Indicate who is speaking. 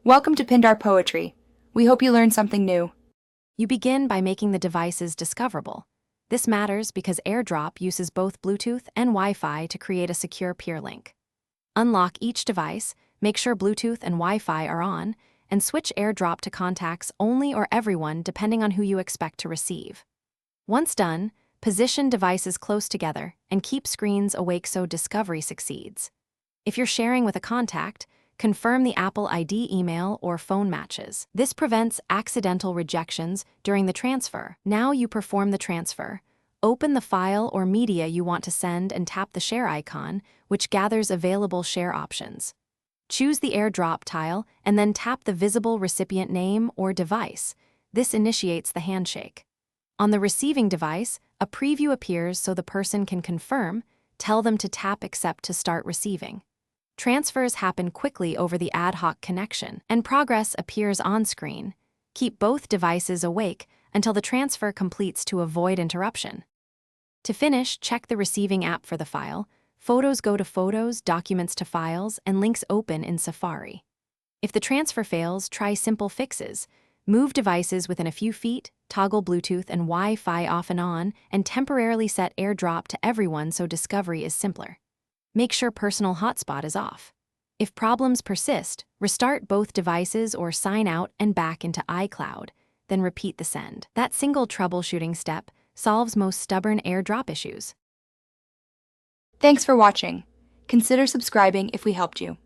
Speaker 1: Welcome to Pindar Poetry. We hope you learned something new.
Speaker 2: You begin by making the devices discoverable. This matters because AirDrop uses both Bluetooth and Wi-Fi to create a secure peer link. Unlock each device, make sure Bluetooth and Wi-Fi are on, and switch AirDrop to contacts only or everyone depending on who you expect to receive. Once done, position devices close together and keep screens awake so discovery succeeds. If you're sharing with a contact, confirm the Apple ID email or phone matches. This prevents accidental rejections during the transfer. Now you perform the transfer. Open the file or media you want to send and tap the share icon, which gathers available share options. Choose the AirDrop tile and then tap the visible recipient name or device. This initiates the handshake. On the receiving device, a preview appears so the person can confirm. Tell them to tap Accept to start receiving. Transfers happen quickly over the ad hoc connection, and progress appears on screen. Keep both devices awake until the transfer completes to avoid interruption. To finish, check the receiving app for the file. Photos go to Photos, Documents to Files, and links open in Safari. If the transfer fails, try simple fixes. Move devices within a few feet, toggle Bluetooth and Wi-Fi off and on, and temporarily set AirDrop to everyone so discovery is simpler. Make sure personal hotspot is off. If problems persist, restart both devices or sign out and back into iCloud, then repeat the send. That single troubleshooting step solves most stubborn AirDrop issues.
Speaker 1: Thanks for watching. Consider subscribing if we helped you.